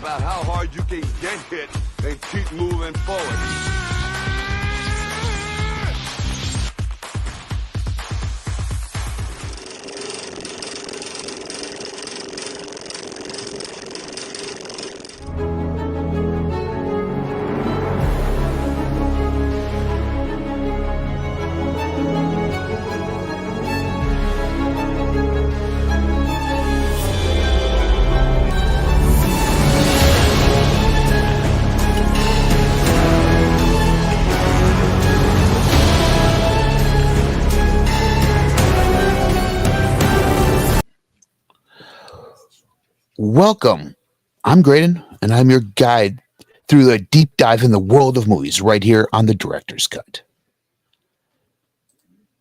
about how hard you can get hit and keep moving forward. Welcome. I'm Greydon, and I'm your guide through a deep dive in the world of movies right here on the Director's Cut.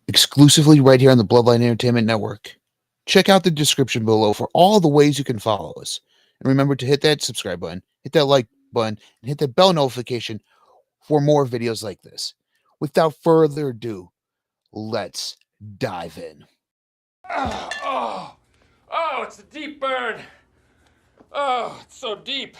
Exclusively right here on the Bloodline Entertainment Network. Check out the description below for all the ways you can follow us. And remember to hit that subscribe button, hit that like button, and hit that bell notification for more videos like this. Without further ado, let's dive in. Oh, it's a deep burn. Oh, it's so deep.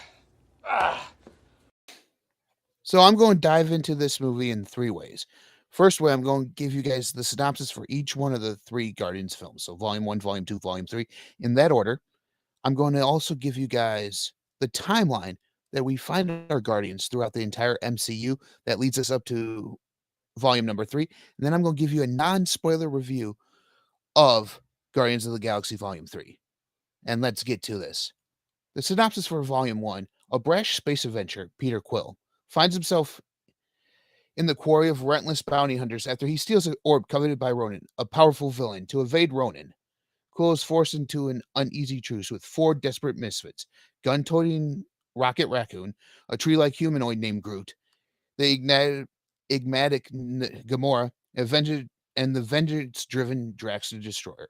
So I'm going to dive into this movie in three ways. First way, I'm going to give you guys the synopsis for each one of the three Guardians films. So Volume 1, Volume 2, Volume 3, in that order. I'm going to also give you guys the timeline that we find our Guardians throughout the entire MCU that leads us up to Volume number 3. And then I'm going to give you a non-spoiler review of Guardians of the Galaxy Volume 3. And let's get to this. The synopsis for Volume 1, a brash space adventurer, Peter Quill, finds himself in the quarry of relentless bounty hunters after he steals an orb coveted by Ronan, a powerful villain. To evade Ronan, Quill is forced into an uneasy truce with four desperate misfits: gun-toting Rocket Raccoon, a tree-like humanoid named Groot, the enigmatic Gamora, and the vengeance-driven Drax the Destroyer.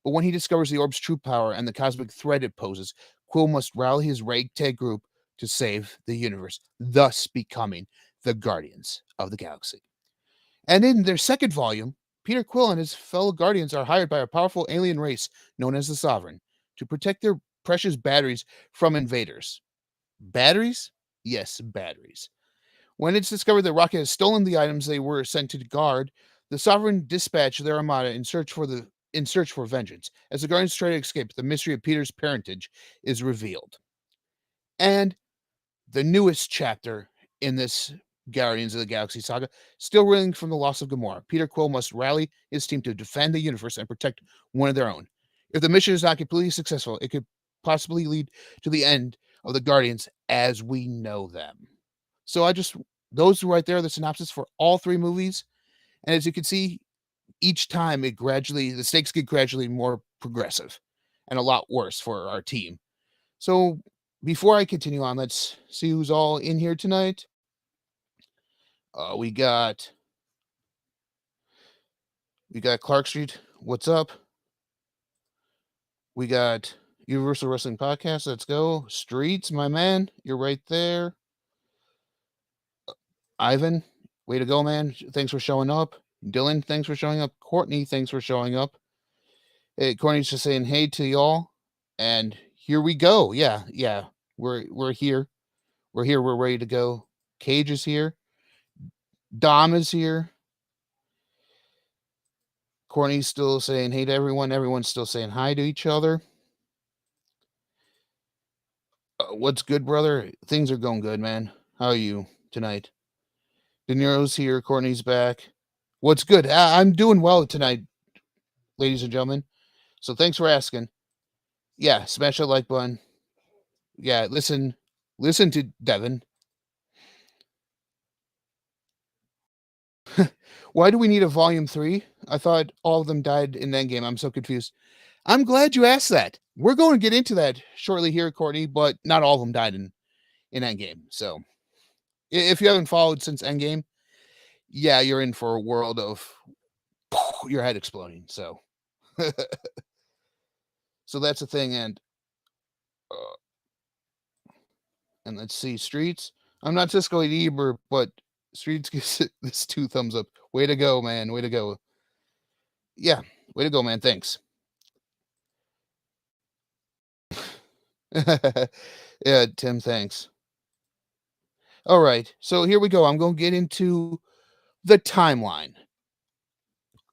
But when he discovers the orb's true power and the cosmic threat it poses, Quill must rally his ragtag group to save the universe, thus becoming the Guardians of the Galaxy. And in their second volume, Peter Quill and his fellow Guardians are hired by a powerful alien race known as the Sovereign to protect their precious batteries from invaders. Batteries? Yes, batteries. When it's discovered that Rocket has stolen the items they were sent to guard, the Sovereign dispatch their armada in search for vengeance. As the Guardians try to escape, the mystery of Peter's parentage is revealed. And the newest chapter in this Guardians of the Galaxy saga, still reeling from the loss of Gamora, Peter Quill must rally his team to defend the universe and protect one of their own. If the mission is not completely successful, it could possibly lead to the end of the Guardians as we know them. So those right there are the synopsis for all three movies. And as you can see, each time the stakes get gradually more progressive and a lot worse for our team. So before I continue on, let's see who's all in here tonight. We got Clark Street. What's up? We got Universal Wrestling Podcast. Let's go. Streets, my man. You're right there. Ivan, way to go, man. Thanks for showing up. Dylan, thanks for showing up. Courtney, thanks for showing up. Hey, Courtney's just saying hey to y'all. And here we go. Yeah. We're here. We're here. We're ready to go. Cage is here. Dom is here. Courtney's still saying hey to everyone. Everyone's still saying hi to each other. What's good, brother? Things are going good, man. How are you tonight? De Niro's here. Courtney's back. What's good? I'm doing well tonight, ladies and gentlemen. So thanks for asking. Yeah, smash that like button. Yeah, listen to Devin. Why do we need a volume 3? I thought all of them died in Endgame. I'm so confused. I'm glad you asked that. We're going to get into that shortly here, Courtney, but not all of them died in Endgame. So if you haven't followed since Endgame, yeah, you're in for a world of your head exploding. So so that's the thing. And let's see, Streets. I'm not Cisco Eber, but Streets gives this 2 thumbs up. Way to go, man. Way to go. Yeah, way to go, man. Thanks. Yeah, Tim, thanks. All right, so here we go. I'm going to get into the timeline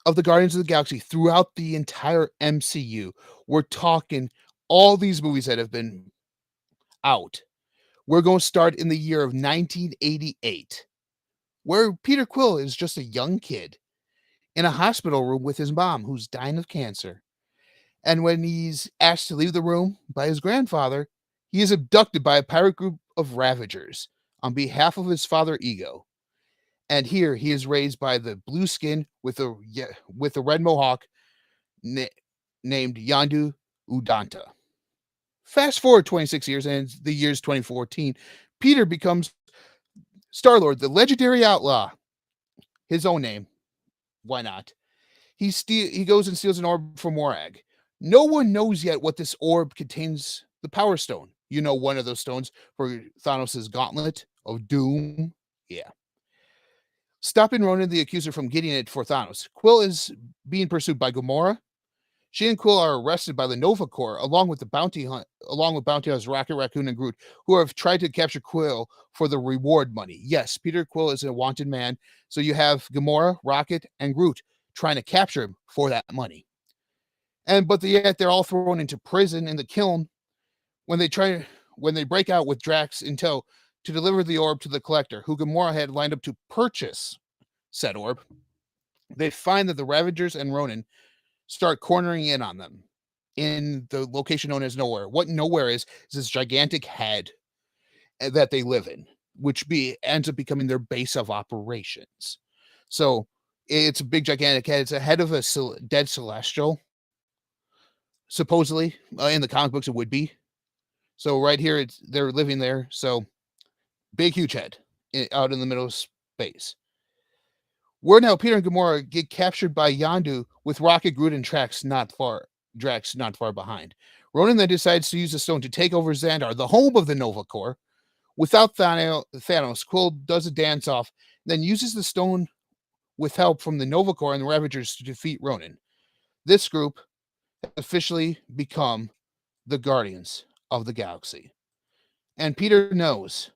of the Guardians of the Galaxy throughout the entire MCU. We're talking all these movies that have been out. We're going to start in the year of 1988, where Peter Quill is just a young kid in a hospital room with his mom, who's dying of cancer. And when he's asked to leave the room by his grandfather, he is abducted by a pirate group of Ravagers on behalf of his father Ego. And here he is raised by the blue skin with a red mohawk na- named Yandu Udanta. Fast forward 26 years, and the year's 2014. Peter becomes Star-Lord, the legendary outlaw. His own name. Why not? He goes and steals an orb from Morag. No one knows yet what this orb contains. The Power Stone. You know, one of those stones for Thanos' gauntlet of doom. Yeah. Stopping Ronan the Accuser from getting it for Thanos. Quill is being pursued by Gamora. She and Quill are arrested by the Nova Corps, along with bounty hunters Rocket Raccoon and Groot, who have tried to capture Quill for the reward money. Yes, Peter Quill is a wanted man, so you have Gamora, Rocket, and Groot trying to capture him for that money. But yet they're all thrown into prison in the kiln when they break out with Drax in tow to deliver the orb to the Collector, who Gamora had lined up to purchase said orb. They find that the Ravagers and Ronan start cornering in on them in the location known as Nowhere. What Nowhere is this gigantic head that they live in, which ends up becoming their base of operations. So it's a big gigantic head. It's a head of a dead Celestial. Supposedly, in the comic books, it would be. So right here, they're living there. So big, huge head out in the middle of space. Where now Peter and Gamora get captured by Yondu with Rocket, Groot, and Drax not far behind. Ronan then decides to use the stone to take over Xandar, the home of the Nova Corps. Without Thanos, Quill does a dance off, then uses the stone with help from the Nova Corps and the Ravagers to defeat Ronan. This group has officially become the Guardians of the Galaxy. And Peter knows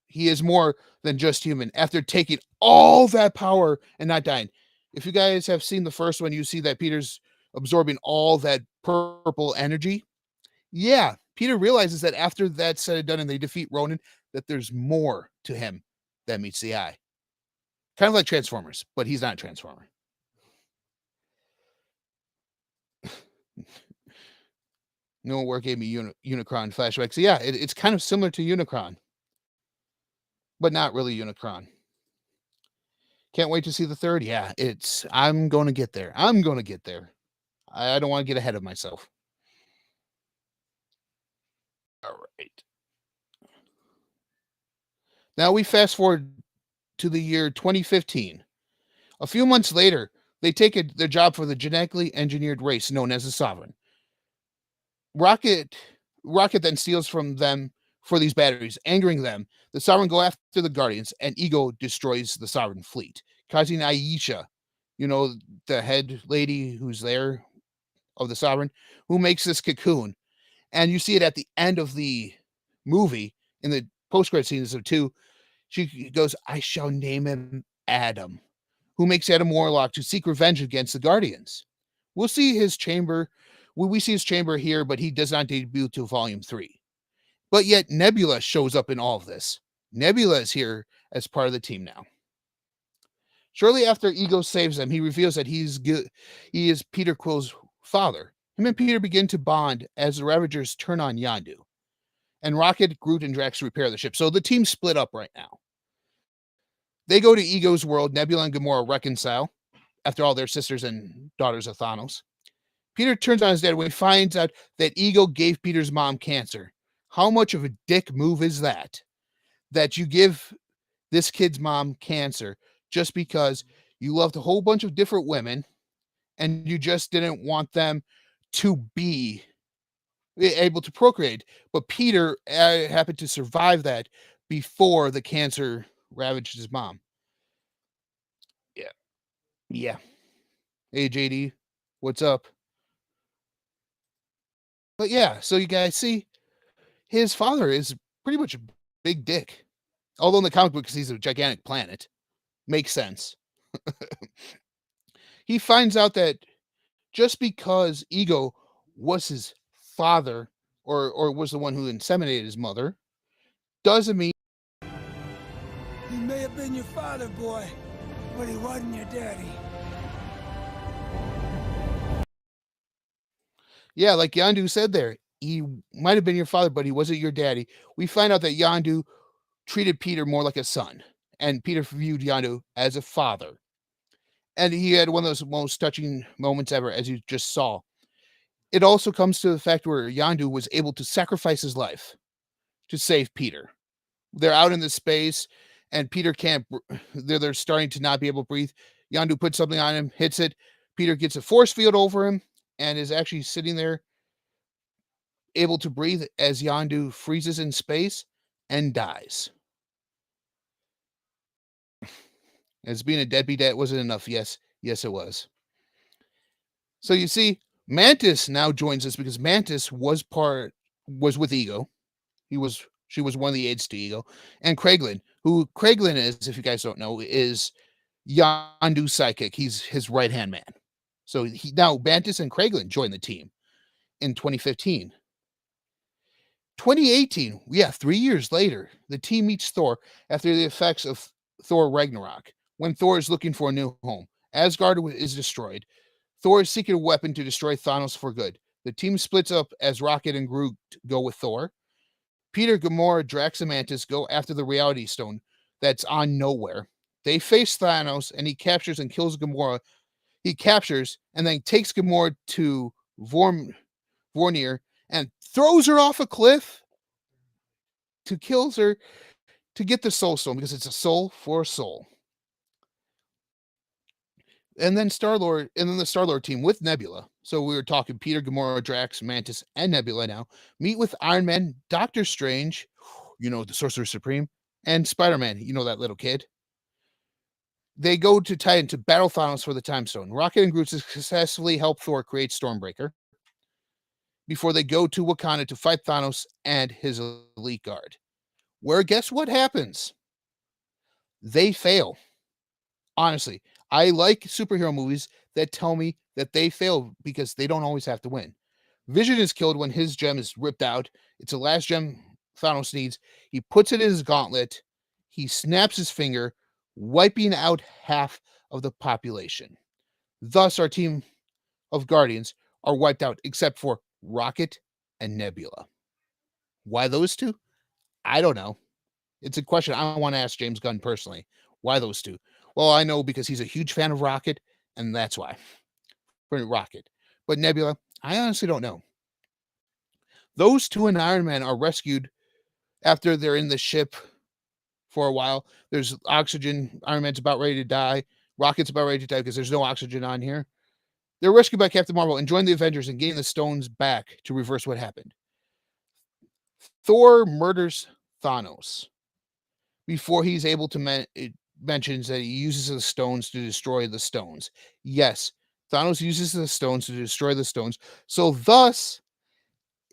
he is more than just human after taking all that power and not dying. If you guys have seen the first one, you see that Peter's absorbing all that purple energy. Yeah, Peter realizes that after that's said and done and they defeat Ronan, that there's more to him than meets the eye. Kind of like Transformers, but he's not a Transformer. No work gave me Unicron flashbacks. So yeah, it's kind of similar to Unicron, but not really Unicron. Can't wait to see the third. Yeah, I'm going to get there. I'm going to get there. I don't want to get ahead of myself. All right. Now we fast forward to the year 2015. A few months later, they take their job for the genetically engineered race known as the Sovereign. Rocket then steals from them for these batteries, angering them. The Sovereign go after the Guardians, and Ego destroys the Sovereign fleet, causing Aisha, you know, the head lady who's there of the Sovereign, who makes this cocoon. And you see it at the end of the movie in the post-credit scenes of 2. She goes, I shall name him Adam, who makes Adam Warlock to seek revenge against the Guardians. We'll see his chamber. We see his chamber here, but he does not debut till Volume 3. But yet Nebula shows up in all of this. Nebula is here as part of the team now. Shortly after Ego saves them, he reveals that he is Peter Quill's father. Him and Peter begin to bond as the Ravagers turn on Yondu. And Rocket, Groot, and Drax repair the ship. So the team split up right now. They go to Ego's world. Nebula and Gamora reconcile. After all, they're sisters and daughters of Thanos. Peter turns on his dad when he finds out that Ego gave Peter's mom cancer. How much of a dick move is that? That you give this kid's mom cancer just because you loved a whole bunch of different women and you just didn't want them to be able to procreate. But Peter happened to survive that before the cancer ravaged his mom. Yeah. Yeah. Hey, JD, what's up? But yeah, so you guys see, his father is pretty much a big dick. Although in the comic book, because he's a gigantic planet, makes sense. He finds out that just because Ego was his father or was the one who inseminated his mother doesn't mean He may have been your father, boy, but he wasn't your daddy. yeah, like Yandu said there, he might have been your father, but he wasn't your daddy. We find out that Yandu treated Peter more like a son, and Peter viewed Yandu as a father. And he had one of those most touching moments ever, as you just saw. It also comes to the fact where Yandu was able to sacrifice his life to save Peter. They're out in the space, and Peter can't. They're starting to not be able to breathe. Yandu puts something on him, hits it. Peter gets a force field over him, and is actually sitting there, able to breathe as Yandu freezes in space and dies. As being a deadbeat dad wasn't enough. Yes, it was. So you see, Mantis now joins us because Mantis was with Ego. She was one of the aides to Ego. And Greydon, who Greydon is, if you guys don't know, is Yandu's psychic. He's his right-hand man. So now Mantis and Greydon join the team in 2015. 2018, 3 years later, the team meets Thor after the effects of Thor Ragnarok, when Thor is looking for a new home. Asgard is destroyed. Thor is seeking a weapon to destroy Thanos for good. The team splits up as Rocket and Groot go with Thor. Peter, Gamora, Drax, and Mantis go after the Reality Stone that's on nowhere. They face Thanos, and he captures and kills Gamora. He captures and then takes Gamora to Vornir and throws her off a cliff to kill her to get the Soul Stone, because it's a soul for a soul. And then the Star-Lord team with Nebula. So we were talking Peter, Gamora, Drax, Mantis, and Nebula now meet with Iron Man, Doctor Strange, the Sorcerer Supreme, and Spider-Man, that little kid. They go to Titan to battle Thanos for the Time Stone. Rocket and Groot successfully help Thor create Stormbreaker before they go to Wakanda to fight Thanos and his elite guard. Where guess what happens? They fail. Honestly, I like superhero movies that tell me that they fail because they don't always have to win. Vision is killed when his gem is ripped out. It's the last gem Thanos needs. He puts it in his gauntlet. He snaps his finger, wiping out half of the population. Thus, our team of Guardians are wiped out, except for Rocket and Nebula. Why those two? I don't know. It's a question I want to ask James Gunn personally. Why those two? Well, I know because he's a huge fan of Rocket, and that's why. For Rocket. But Nebula, I honestly don't know. Those two and Iron Man are rescued after they're in the ship for a while. There's oxygen. Iron Man's about ready to die. Rocket's about ready to die because there's no oxygen on here. They're rescued by Captain Marvel and join the Avengers and gain the stones back to reverse what happened. Thor murders Thanos before he's able to mentions that he uses the stones to destroy the stones. Yes, Thanos uses the stones to destroy the stones. So thus,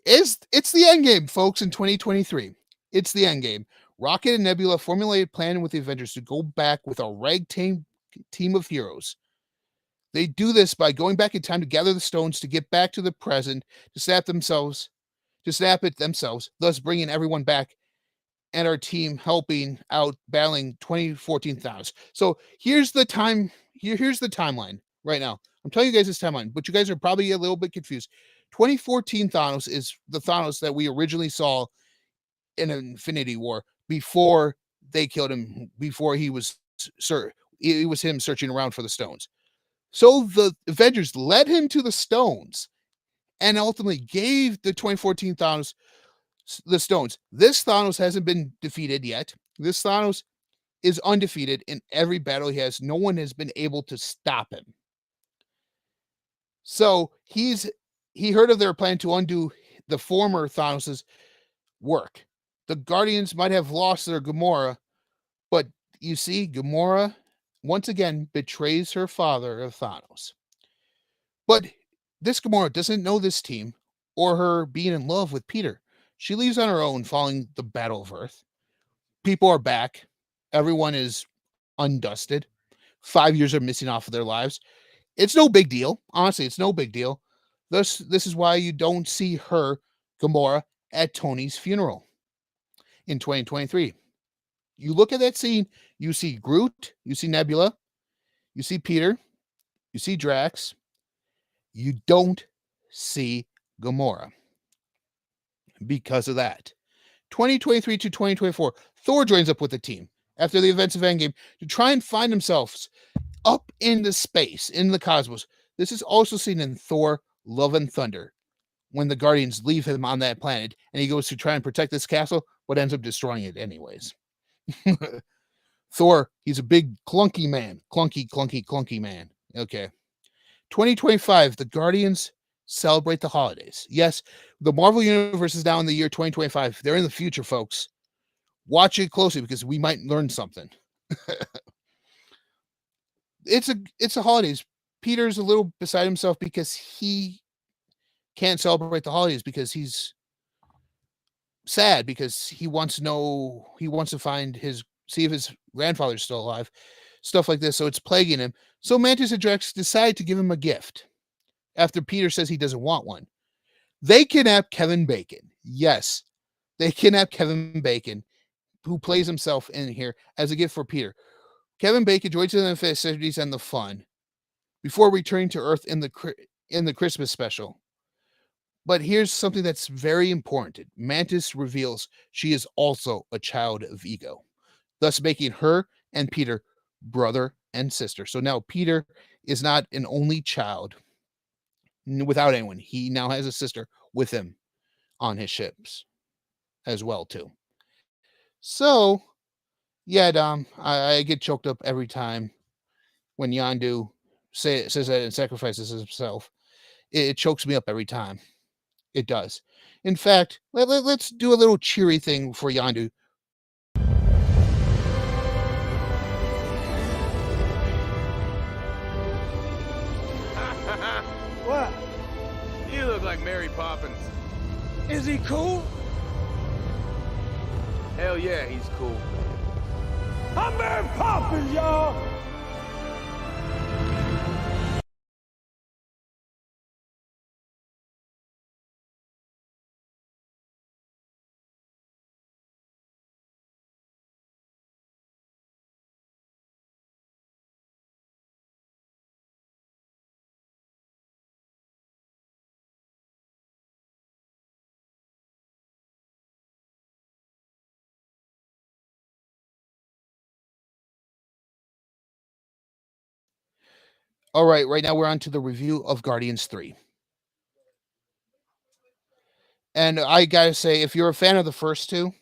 it's the end game, folks, in 2023. It's the end game. Rocket and Nebula formulated plan with the Avengers to go back with a ragtag team of heroes. They do this by going back in time to gather the stones to get back to the present, to snap it themselves, thus bringing everyone back, and our team helping out battling 2014 Thanos. So here's the timeline right now. I'm telling you guys this timeline, but you guys are probably a little bit confused. 2014 Thanos is the Thanos that we originally saw in Infinity War before they killed him, before it was him searching around for the stones. So the Avengers led him to the stones and ultimately gave the 2014 Thanos the stones. This Thanos hasn't been defeated yet. This Thanos is undefeated in every battle he has. No one has been able to stop him. So he heard of their plan to undo the former Thanos's work. The Guardians might have lost their Gamora, but you see, Gamora once again betrays her father of Thanos. But this Gamora doesn't know this team or her being in love with Peter. She leaves on her own following the Battle of Earth. People are back. Everyone is undusted. 5 years are missing off of their lives. It's no big deal. Honestly, it's no big deal. This is why you don't see her, Gamora, at Tony's funeral in 2023. You look at that scene, you see Groot, you see Nebula, you see Peter, you see Drax. You don't see Gamora because of that. 2023 to 2024, Thor joins up with the team after the events of Endgame to try and find themselves up into space, in the cosmos. This is also seen in Thor Love and Thunder, when the Guardians leave him on that planet and he goes to try and protect this castle, but ends up destroying it anyways. Thor, he's a big clunky man. Clunky man. Okay. 2025, the Guardians celebrate the holidays. Yes, the Marvel Universe is now in the year 2025. They're in the future, folks. Watch it closely because we might learn something. It's a holidays. Peter's a little beside himself because he can't celebrate the holidays because he's sad because he wants to see if his grandfather's still alive, stuff like this. So it's plaguing him. So Mantis and Drax decide to give him a gift after Peter says he doesn't want one. They kidnap Kevin Bacon. Yes, they kidnap Kevin Bacon, who plays himself in here as a gift for Peter. Kevin Bacon joins in the festivities and the fun before returning to Earth in the Christmas special. But here's something that's very important. Mantis reveals she is also a child of Ego, thus making her and Peter brother and sister. So now Peter is not an only child without anyone. He now has a sister with him on his ships as well, too. So, yeah, Dom, I get choked up every time when Yondu says that and sacrifices himself. It chokes me up every time. It does. In fact, let's do a little cheery thing for Yondu. What? You look like Mary Poppins. Is he cool? Hell yeah, he's cool. I'm Mary Poppins, y'all! All right now we're on to the review of Guardians 3. And I gotta say, if you're a fan of the first two,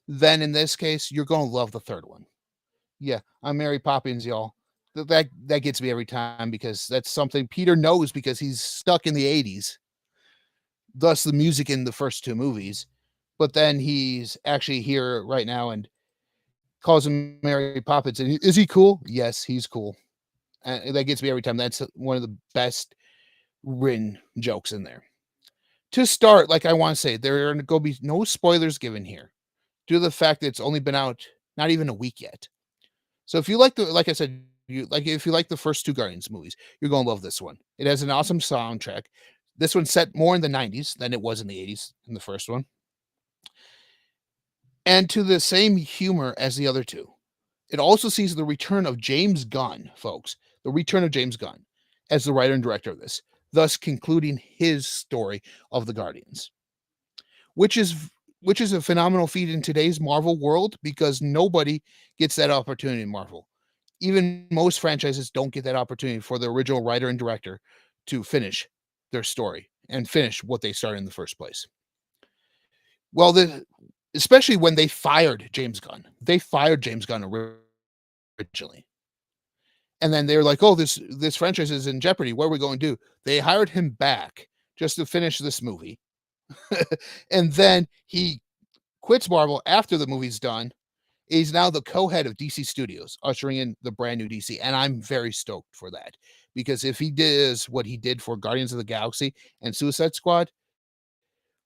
then in this case, you're gonna love the third one. Yeah, I'm Mary Poppins, y'all. That gets me every time because that's something Peter knows because he's stuck in the 80s. Thus the music in the first two movies. But then he's actually here right now and calls him Mary Poppins. And is he cool? Yes, he's cool. And that gets me every time. That's one of the best written jokes in there. To start, like I want to say, there are going to be no spoilers given here due to the fact that it's only been out not even a week yet. So if you like like I said, if you like the first two Guardians movies, you're going to love this one. It has an awesome soundtrack. This one's set more in the 90s than it was in the 80s in the first one. And to the same humor as the other two. It also sees the return of James Gunn, folks. The return of James Gunn as the writer and director of this, thus concluding his story of the Guardians. Which is a phenomenal feat in today's Marvel world because nobody gets that opportunity in Marvel. Even most franchises don't get that opportunity for the original writer and director to finish their story and finish what they started in the first place. Well, especially when they fired James Gunn. They fired James Gunn originally. And then they were like, oh, this franchise is in jeopardy. What are we going to do? They hired him back just to finish this movie. And then he quits Marvel after the movie's done He's now the co-head of DC Studios, ushering in the brand new DC, and I'm very stoked for that, because if he does what he did for Guardians of the Galaxy and Suicide Squad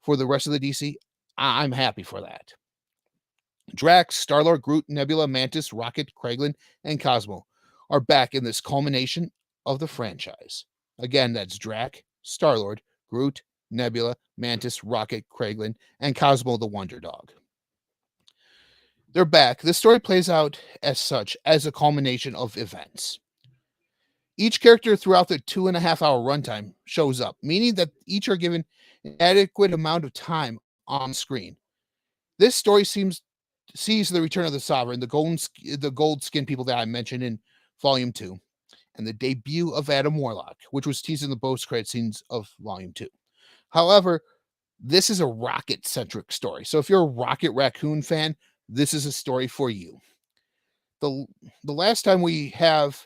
for the rest of the DC, I'm happy for that. Drax, Star-Lord, Groot, Nebula, Mantis, Rocket, Kraglin, and Cosmo are back in this culmination of the franchise. Again, that's Drax, Star-Lord, Groot, Nebula, Mantis, Rocket, Kraglin, and Cosmo the Wonder Dog. They're back. This story plays out as such, as a culmination of events. Each character throughout the 2.5-hour runtime shows up, meaning that each are given an adequate amount of time on screen. This story sees the return of the Sovereign, the gold skin people that I mentioned in Volume 2, and the debut of Adam Warlock, which was teased in the post-credit scenes of Volume 2. However, this is a Rocket-centric story. So if you're a Rocket Raccoon fan, this is a story for you. The last time we have,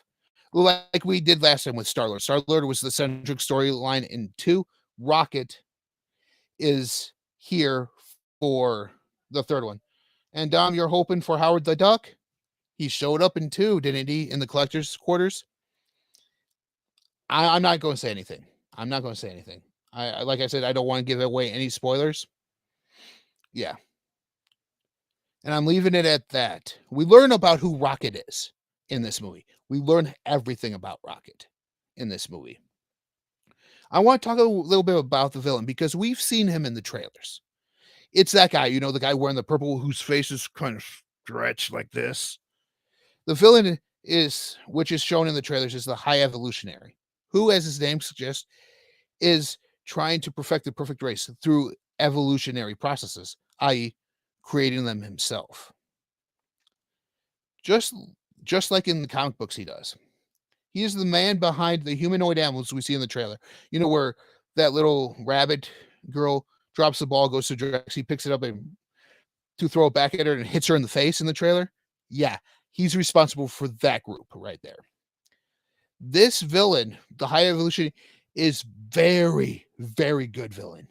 like we did last time with Star-Lord. Star-Lord was the centric storyline in 2. Rocket is here for the third one. And Dom, you're hoping for Howard the Duck? He showed up in 2, didn't he, in the collector's quarters? I'm not going to say anything. I like I said, I don't want to give away any spoilers. Yeah. And I'm leaving it at that. We learn about who Rocket is in this movie. We learn everything about Rocket in this movie. I want to talk a little bit about the villain, because we've seen him in the trailers. It's that guy, the guy wearing the purple whose face is kind of stretched like this. The villain which is shown in the trailers, is the High Evolutionary, who, as his name suggests, is trying to perfect the perfect race through evolutionary processes, i.e., creating them himself. Just like in the comic books he does. He is the man behind the humanoid animals we see in the trailer. Where that little rabbit girl drops the ball, goes to Drax, he picks it up to throw it back at her and hits her in the face in the trailer. Yeah, he's responsible for that group right there. This villain, the High Evolution, is very, very good villain.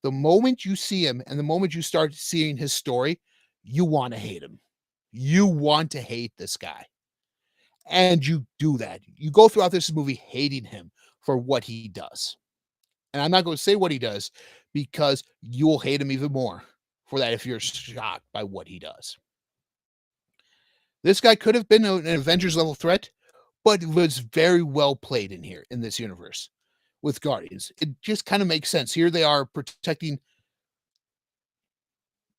The moment you see him and the moment you start seeing his story, you want to hate him. You want to hate this guy. And you do that. You go throughout this movie hating him for what he does. And I'm not going to say what he does, because you'll hate him even more for that if you're shocked by what he does. This guy could have been an Avengers level threat, but was very well played in here in this universe with Guardians. It just kind of makes sense. Here they are protecting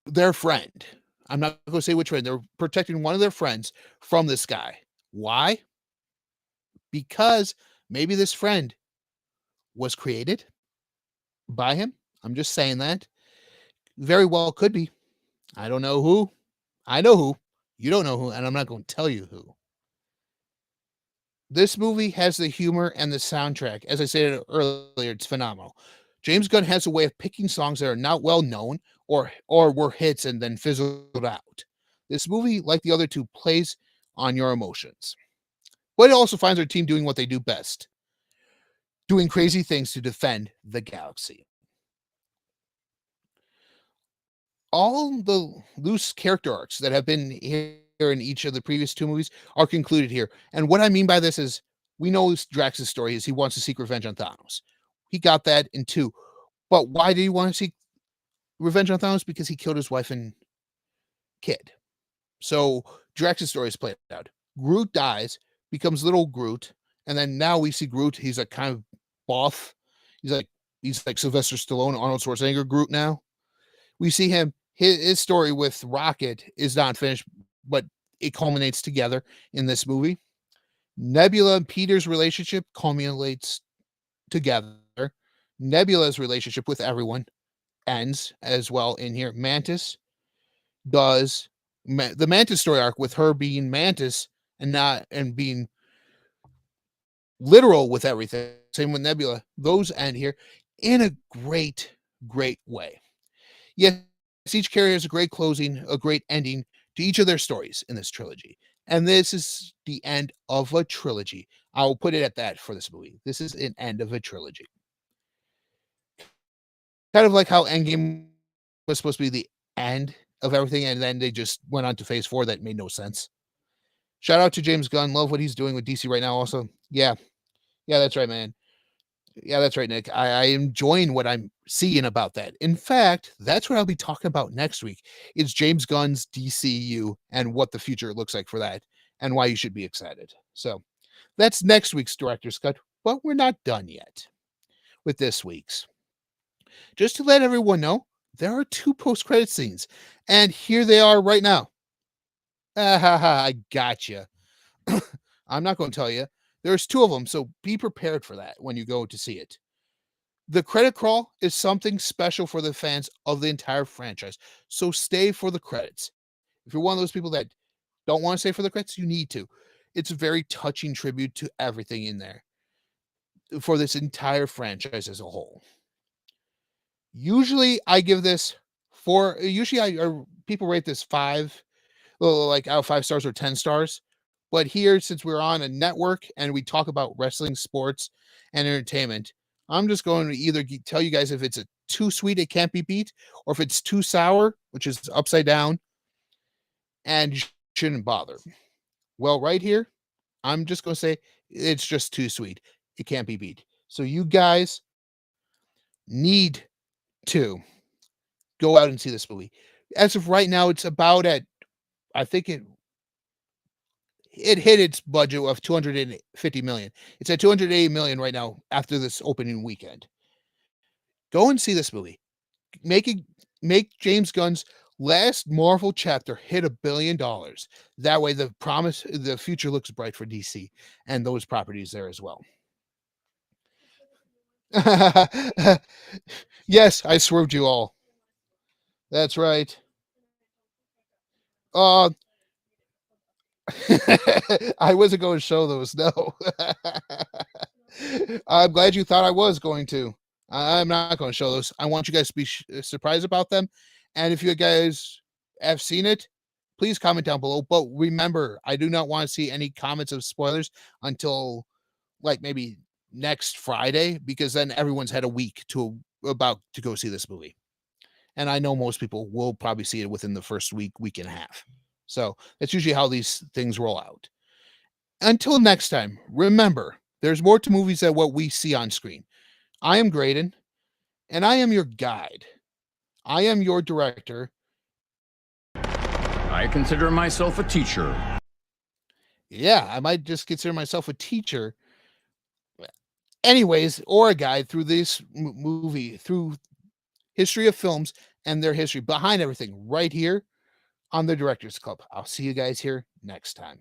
their friend. I'm not going to say which friend. They're protecting one of their friends from this guy. Why? Because maybe this friend was created by him. I'm just saying that. Very well could be. I don't know who. I know who. You don't know who, and I'm not going to tell you who. This movie has the humor and the soundtrack. As I said earlier, it's phenomenal. James Gunn has a way of picking songs that are not well known or were hits and then fizzled out. This movie, like the other two, plays on your emotions. But it also finds our team doing what they do best, doing crazy things to defend the galaxy. All the loose character arcs that have been here in each of the previous 2 movies are concluded here. And what I mean by this is, we know Drax's story is he wants to seek revenge on Thanos. He got that in 2. But why did he want to seek revenge on Thanos? Because he killed his wife and kid. So Drax's story is played out. Groot dies, becomes little Groot, and then now we see Groot. He's a kind of buff. He's like Sylvester Stallone, Arnold Schwarzenegger Groot now. We see him. His story with Rocket is not finished, but it culminates together in this movie. Nebula and Peter's relationship culminates together. Nebula's relationship with everyone ends as well in here. Mantis does the Mantis story arc with her being Mantis and being literal with everything. Same with Nebula. Those end here in a great, great way. Yes, each character has a great closing, a great ending to each of their stories in this trilogy. And this is the end of a trilogy. I will put it at that for this movie. This is an end of a trilogy. Kind of like how Endgame was supposed to be the end of everything, and then they just went on to Phase 4 that made no sense. Shout out to James Gunn. Love what he's doing with DC right now also. Yeah, that's right, man. Yeah, that's right, Nick. I am enjoying what I'm seeing about that. In fact, that's what I'll be talking about next week. Is James Gunn's DCU and what the future looks like for that, and why you should be excited. So that's next week's Director's Cut, but we're not done yet with this week's. Just to let everyone know, there are 2 post-credit scenes, and here they are right now. I gotcha. I'm not going to tell you. There's 2 of them, so be prepared for that when you go to see it. The credit crawl is something special for the fans of the entire franchise, so stay for the credits. If you're one of those people that don't want to stay for the credits, you need to. It's a very touching tribute to everything in there for this entire franchise as a whole. Usually, I give this 4. Usually, people rate this 5, like out of 5 stars or 10 stars. But here, since we're on a network and we talk about wrestling, sports, and entertainment, I'm just going to either tell you guys if it's a too sweet, it can't be beat, or if it's too sour, which is upside down, and you shouldn't bother. Well, right here, I'm just going to say it's just too sweet. It can't be beat. So you guys need to go out and see this movie. As of right now, it's about at, I think it hit its budget of 250 million. It's at 280 million right now after this opening weekend. Go and see this movie. Make James Gunn's last Marvel chapter hit $1 billion. That way the future looks bright for DC and those properties there as well. Yes, I swerved you all. That's right. I wasn't going to show those, no. I'm glad you thought I was going to. I'm not going to show those. I want you guys to be surprised about them. And if you guys have seen it, please comment down below. But remember, I do not want to see any comments of spoilers until like maybe next Friday, because then everyone's had a week to go see this movie. And I know most people will probably see it within the first week and a half. So that's usually how these things roll out. Until next time, remember, there's more to movies than what we see on screen. I am Greydon, and I am your guide. I am your director. I consider myself a teacher. Yeah, I might just consider myself a teacher. Anyways, or a guide through this movie, through history of films and their history behind everything right here on the Directors Club. I'll see you guys here next time.